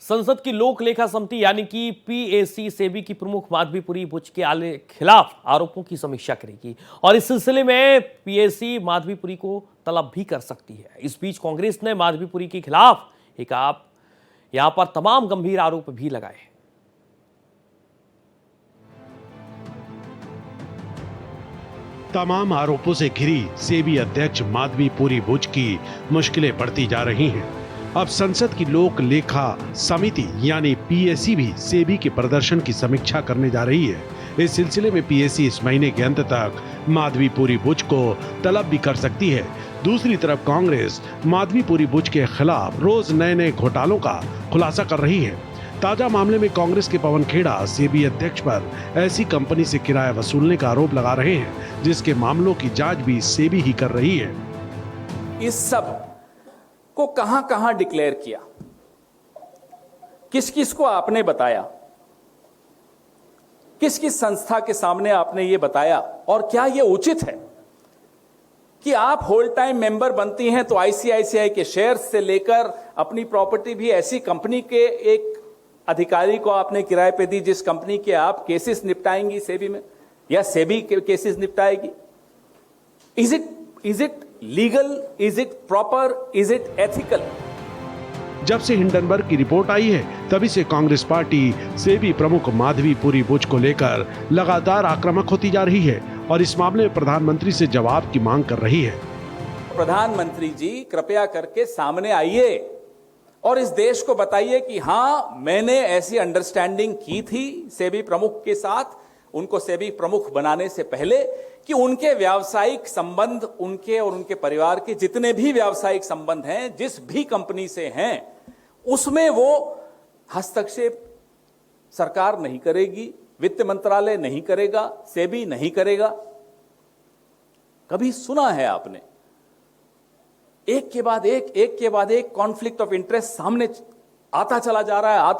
संसद की लोक लेखा समिति यानी कि पीएसी सेबी की प्रमुख माधवीपुरी बुच के खिलाफ आरोपों की समीक्षा करेगी और इस सिलसिले में पीएसी माधवीपुरी को तलब भी कर सकती है। इस बीच कांग्रेस ने माधवीपुरी के खिलाफ यहां पर तमाम गंभीर आरोप भी लगाए हैं। तमाम आरोपों से घिरी सेबी अध्यक्ष माधवीपुरी बुच की मुश्किलें बढ़ती जा रही हैं। अब संसद की लोक लेखा समिति यानी पीएसी भी सेबी के प्रदर्शन की समीक्षा करने जा रही है। इस सिलसिले में पीएसी इस महीने के अंत तक माधवीपुरी बुच को तलब भी कर सकती है। दूसरी तरफ कांग्रेस माधवीपुरी बुच के खिलाफ रोज नए घोटालों का खुलासा कर रही है। ताजा मामले में कांग्रेस के पवन खेड़ा सेबी अध्यक्ष पर ऐसी कंपनी से किराया वसूलने का आरोप लगा रहे हैं जिसके मामलों की जांच भी सेबी ही कर रही है। इस सब को कहां डिक्लेयर किया, किस किस को आपने बताया, किस किस संस्था के सामने आपने ये बताया, और क्या ये उचित है कि आप होल टाइम मेंबर बनती हैं तो आईसीआईसीआई के शेयर्स से लेकर अपनी प्रॉपर्टी भी ऐसी कंपनी के एक अधिकारी को आपने किराए पे दी जिस कंपनी के आप केसेस निपटाएंगी सेबी में, या सेबी के केसेस निपटाएगी। Is it legal, is it proper, is it ethical? जब से हिंडनबर्ग की रिपोर्ट आई है तभी से कांग्रेस पार्टी सेबी प्रमुख माधवीपुरी बुच को लेकर लगातार आक्रामक होती जा रही है और इस मामले में प्रधानमंत्री से जवाब की मांग कर रही है। प्रधानमंत्री जी कृपया करके सामने आइए और इस देश को बताइए कि हां, मैंने ऐसी अंडरस्टैंडिंग की थी सेबी प्रमुख के साथ, उनको सेबी प्रमुख बनाने से पहले, कि उनके व्यावसायिक संबंध, उनके और उनके परिवार के जितने भी व्यावसायिक संबंध हैं, जिस भी कंपनी से हैं, उसमें वो हस्तक्षेप सरकार नहीं करेगी, वित्त मंत्रालय नहीं करेगा, सेबी नहीं करेगा। कभी सुना है आपने? एक के बाद एक कॉन्फ्लिक्ट ऑफ इंटरेस्ट सामने आता चला जा रहा है,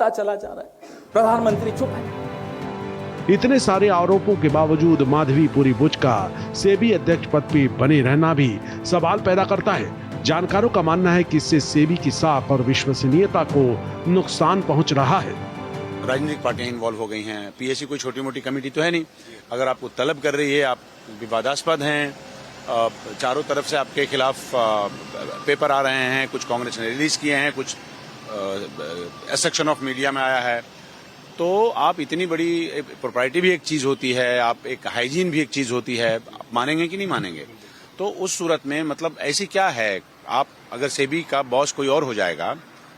प्रधानमंत्री चुप है। इतने सारे आरोपों के बावजूद माधवीपुरी बुच का सेबी अध्यक्ष पद पे बने रहना भी सवाल पैदा करता है। जानकारों का मानना है कि इससे सेबी की साख और विश्वसनीयता को नुकसान पहुंच रहा है। राजनीतिक पार्टियां इन्वॉल्व हो गई हैं, पीएसी कोई छोटी मोटी कमेटी तो है नहीं। अगर आपको तलब कर रही है, आप विवादास्पद हैं, चारों तरफ से आपके खिलाफ पेपर आ रहे हैं, कुछ कांग्रेस ने रिलीज किए हैं, कुछ सेक्शन ऑफ मीडिया में आया है, तो आप इतनी बड़ी प्रोप्राइटी भी एक चीज होती है, आप एक हाइजीन भी एक चीज होती है, आप मानेंगे कि नहीं मानेंगे? तो उस सूरत में मतलब ऐसी क्या है, आप अगर सेबी का बॉस कोई और हो जाएगा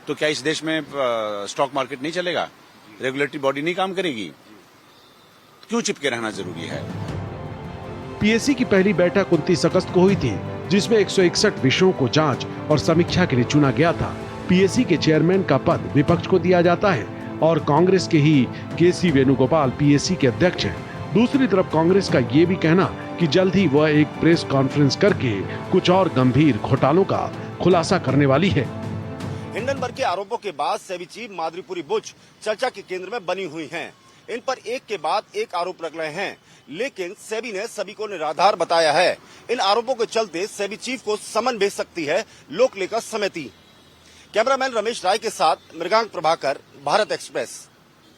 तो क्या इस देश में स्टॉक मार्केट नहीं चलेगा, रेगुलेटरी बॉडी नहीं काम करेगी? क्यों चिपके रहना जरूरी है? पीएसी की पहली बैठक 29 अगस्त को हुई थी जिसमें 161 विषयों को जांच और समीक्षा के लिए चुना गया था। पीएसी के चेयरमैन का पद विपक्ष को दिया जाता है और कांग्रेस के ही केसी वेणुगोपाल पीएसी के अध्यक्ष हैं। दूसरी तरफ कांग्रेस का ये भी कहना कि जल्द ही वह एक प्रेस कॉन्फ्रेंस करके कुछ और गंभीर घोटालों का खुलासा करने वाली है। हिंडनबर्ग के आरोपों के बाद सेबी चीफ माधवीपुरी बुच चर्चा के केंद्र में बनी हुई हैं। इन पर एक के बाद एक आरोप लग रहे हैं, लेकिन सेबी ने सभी को निराधार बताया है। इन आरोपों के चलते सेबी चीफ को समन भेज सकती है लोक लेखा समिति। कैमरामैन रमेश राय के साथ मृगांक प्रभाकर, भारत एक्सप्रेस।